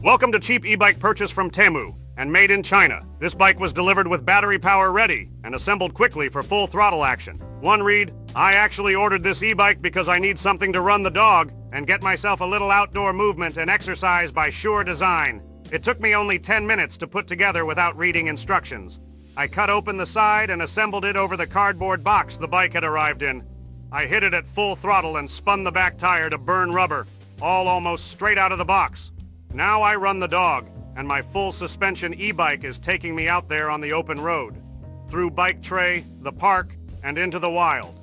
Welcome to cheap e-bike purchase from Temu and made in China. This bike was delivered with battery power ready and assembled quickly for full throttle action. One read, I actually ordered this e-bike because I need something to run the dog and get myself a little outdoor movement and exercise by sure design. It took me only 10 minutes to put together without reading instructions. I cut open the side and assembled it over the cardboard box the bike had arrived in. I hit it at full throttle and spun the back tire to burn rubber, all almost straight out of the box. Now I run the dog, and my full suspension e-bike is taking me out there on the open road, through bike tray, the park, and into the wild.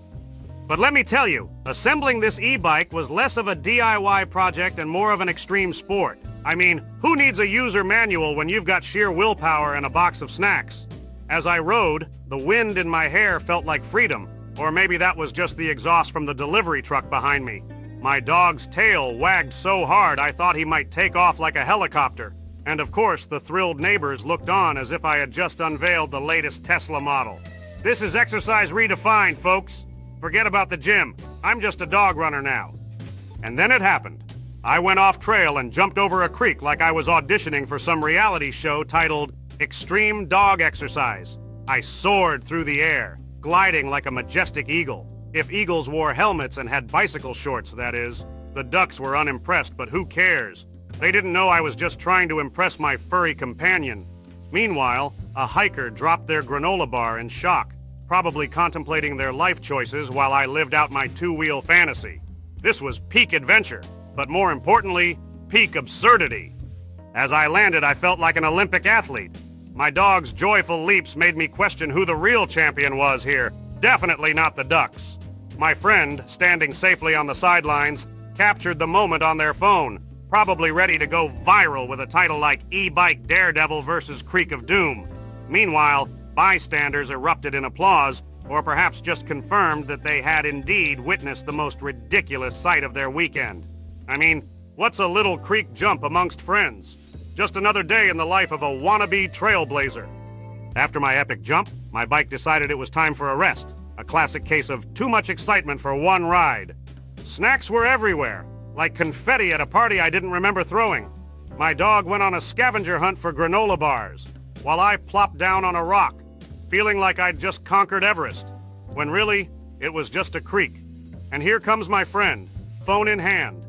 But let me tell you, assembling this e-bike was less of a DIY project and more of an extreme sport. I mean, who needs a user manual when you've got sheer willpower and a box of snacks? As I rode, the wind in my hair felt like freedom, or maybe that was just the exhaust from the delivery truck behind me. My dog's tail wagged so hard I thought he might take off like a helicopter. And of course, the thrilled neighbors looked on as if I had just unveiled the latest Tesla model. This is exercise redefined, folks. Forget about the gym. I'm just a dog runner now. And then it happened. I went off trail and jumped over a creek like I was auditioning for some reality show titled Extreme Dog Exercise. I soared through the air, gliding like a majestic eagle. If eagles wore helmets and had bicycle shorts, that is. The ducks were unimpressed, but who cares? They didn't know I was just trying to impress my furry companion. Meanwhile, a hiker dropped their granola bar in shock, probably contemplating their life choices while I lived out my two-wheel fantasy. This was peak adventure, but more importantly, peak absurdity. As I landed, I felt like an Olympic athlete. My dog's joyful leaps made me question who the real champion was here. Definitely not the ducks. My friend, standing safely on the sidelines, captured the moment on their phone, probably ready to go viral with a title like E-Bike Daredevil versus Creek of Doom. Meanwhile, bystanders erupted in applause, or perhaps just confirmed that they had indeed witnessed the most ridiculous sight of their weekend. I mean, what's a little creek jump amongst friends? Just another day in the life of a wannabe trailblazer. After my epic jump, my bike decided it was time for a rest. A classic case of too much excitement for one ride. Snacks were everywhere, like confetti at a party I didn't remember throwing. My dog went on a scavenger hunt for granola bars, while I plopped down on a rock, feeling like I'd just conquered Everest, when really, it was just a creek. And here comes my friend, phone in hand,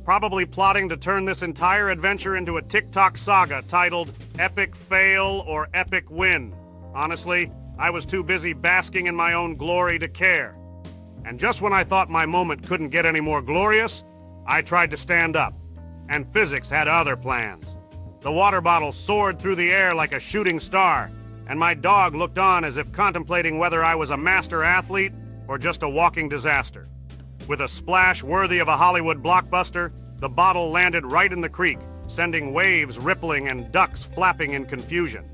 probably plotting to turn this entire adventure into a TikTok saga titled Epic Fail or Epic Win. Honestly, I was too busy basking in my own glory to care. And just when I thought my moment couldn't get any more glorious, I tried to stand up. And physics had other plans. The water bottle soared through the air like a shooting star, and my dog looked on as if contemplating whether I was a master athlete or just a walking disaster. With a splash worthy of a Hollywood blockbuster, the bottle landed right in the creek, sending waves rippling and ducks flapping in confusion.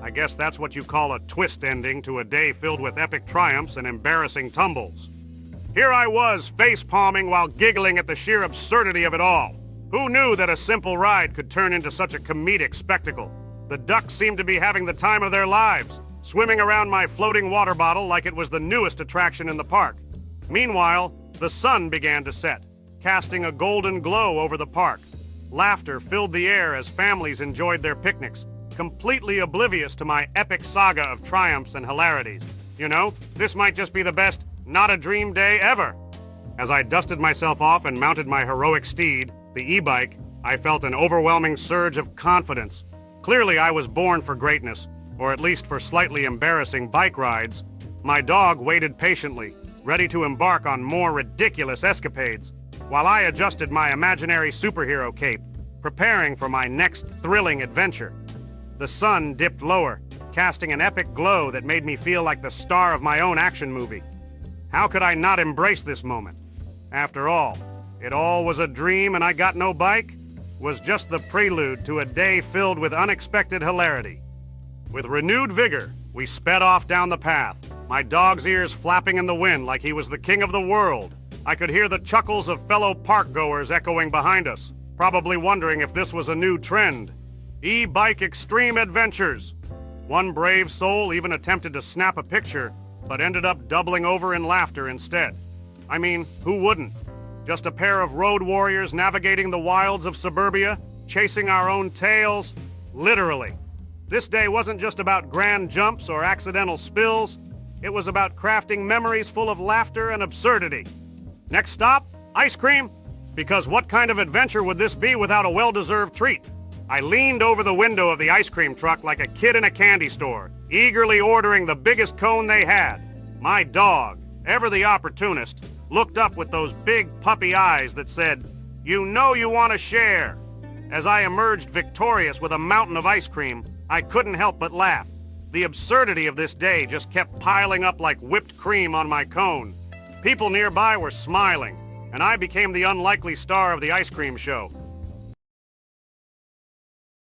I guess that's what you call a twist ending to a day filled with epic triumphs and embarrassing tumbles. Here I was, face-palming while giggling at the sheer absurdity of it all. Who knew that a simple ride could turn into such a comedic spectacle? The ducks seemed to be having the time of their lives, swimming around my floating water bottle like it was the newest attraction in the park. Meanwhile, the sun began to set, casting a golden glow over the park. Laughter filled the air as families enjoyed their picnics, completely oblivious to my epic saga of triumphs and hilarities. You know, this might just be the best not a dream day ever. As I dusted myself off and mounted my heroic steed, the e-bike, I felt an overwhelming surge of confidence. Clearly I was born for greatness, or at least for slightly embarrassing bike rides. My dog waited patiently, ready to embark on more ridiculous escapades, while I adjusted my imaginary superhero cape, preparing for my next thrilling adventure. The sun dipped lower, casting an epic glow that made me feel like the star of my own action movie. How could I not embrace this moment? After all, it all was a dream and I got no bike was just the prelude to a day filled with unexpected hilarity. With renewed vigor, we sped off down the path, my dog's ears flapping in the wind like he was the king of the world. I could hear the chuckles of fellow park-goers echoing behind us, probably wondering if this was a new trend. E-Bike Extreme Adventures. One brave soul even attempted to snap a picture, but ended up doubling over in laughter instead. I mean, who wouldn't? Just a pair of road warriors navigating the wilds of suburbia, chasing our own tails, literally. This day wasn't just about grand jumps or accidental spills. It was about crafting memories full of laughter and absurdity. Next stop, ice cream. Because what kind of adventure would this be without a well-deserved treat? I leaned over the window of the ice cream truck like a kid in a candy store, eagerly ordering the biggest cone they had. My dog, ever the opportunist, looked up with those big puppy eyes that said, "You know you want to share." As I emerged victorious with a mountain of ice cream, I couldn't help but laugh. The absurdity of this day just kept piling up like whipped cream on my cone. People nearby were smiling, and I became the unlikely star of the ice cream show,